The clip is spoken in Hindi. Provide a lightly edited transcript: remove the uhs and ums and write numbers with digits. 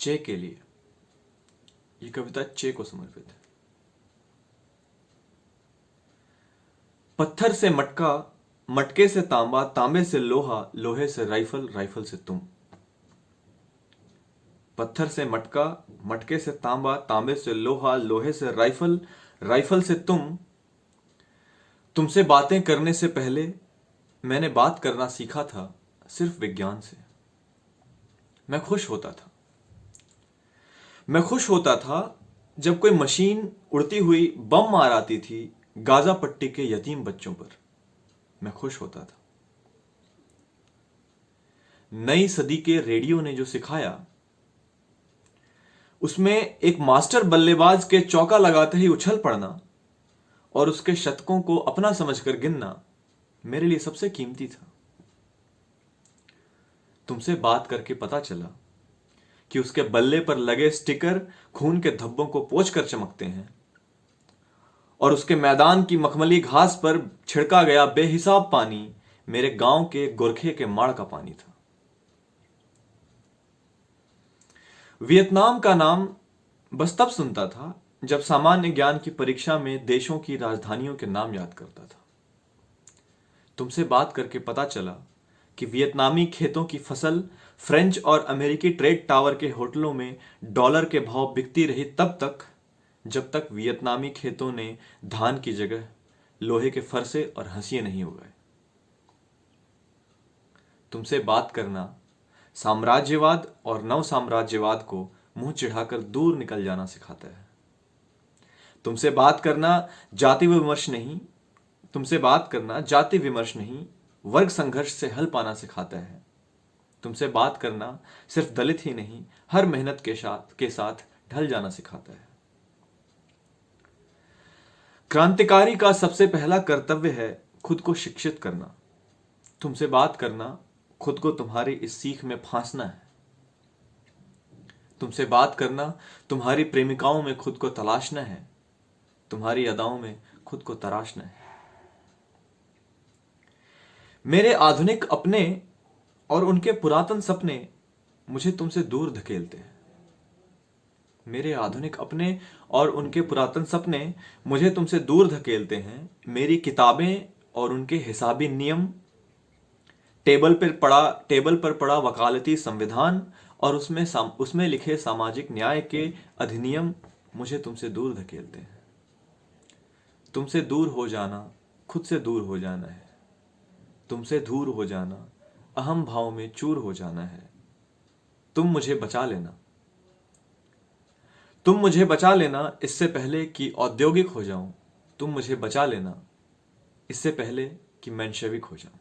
चे के लिए। ये कविता चे को समर्पित है। पत्थर से मटका, मटके से तांबा, तांबे से लोहा, लोहे से राइफल, राइफल से तुम। पत्थर से मटका, मटके से तांबा, तांबे से लोहा, लोहे से राइफल, राइफल से तुम। तुमसे बातें करने से पहले मैंने बात करना सीखा था सिर्फ विज्ञान से। मैं खुश होता था, मैं खुश होता था जब कोई मशीन उड़ती हुई बम मार आती थी गाजा पट्टी के यतीम बच्चों पर। मैं खुश होता था। नई सदी के रेडियो ने जो सिखाया, उसमें एक मास्टर बल्लेबाज के चौका लगाते ही उछल पड़ना और उसके शतकों को अपना समझकर गिनना मेरे लिए सबसे कीमती था। तुमसे बात करके पता चला कि उसके बल्ले पर लगे स्टिकर खून के धब्बों को पोंछकर चमकते हैं और उसके मैदान की मखमली घास पर छिड़का गया बेहिसाब पानी मेरे गांव के गोरखे के माड़ का पानी था। वियतनाम का नाम बस तब सुनता था जब सामान्य ज्ञान की परीक्षा में देशों की राजधानियों के नाम याद करता था। तुमसे बात करके पता चला कि वियतनामी खेतों की फसल फ्रेंच और अमेरिकी ट्रेड टावर के होटलों में डॉलर के भाव बिकती रही तब तक जब तक वियतनामी खेतों ने धान की जगह लोहे के फरसे और हंसिए नहीं उगाए। तुमसे बात करना साम्राज्यवाद और नव साम्राज्यवाद को मुंह चिढ़ाकर दूर निकल जाना सिखाता है। तुमसे बात करना जाति विमर्श नहीं, तुमसे बात करना जाति विमर्श नहीं, वर्ग संघर्ष से हल पाना सिखाता है। तुमसे बात करना सिर्फ दलित ही नहीं, हर मेहनत के साथ ढल जाना सिखाता है। क्रांतिकारी का सबसे पहला कर्तव्य है खुद को शिक्षित करना। तुमसे बात करना खुद को तुम्हारी इस सीख में फांसना है। तुमसे बात करना तुम्हारी प्रेमिकाओं में खुद को तलाशना है, तुम्हारी अदाओं में खुद को तराशना है। मेरे आधुनिक अपने और उनके पुरातन सपने मुझे तुमसे दूर धकेलते हैं। मेरे आधुनिक अपने और उनके पुरातन सपने मुझे तुमसे दूर धकेलते हैं। मेरी किताबें और उनके हिसाबी नियम, टेबल पर पड़ा वकालती संविधान और उसमें लिखे सामाजिक न्याय के अधिनियम मुझे तुमसे दूर धकेलते हैं। तुमसे दूर हो जाना खुद से दूर हो जाना है। तुमसे दूर हो जाना अहम भाव में चूर हो जाना है। तुम मुझे बचा लेना, तुम मुझे बचा लेना इससे पहले कि औद्योगिक हो जाऊं। तुम मुझे बचा लेना इससे पहले कि मेंशेविक हो जाऊं।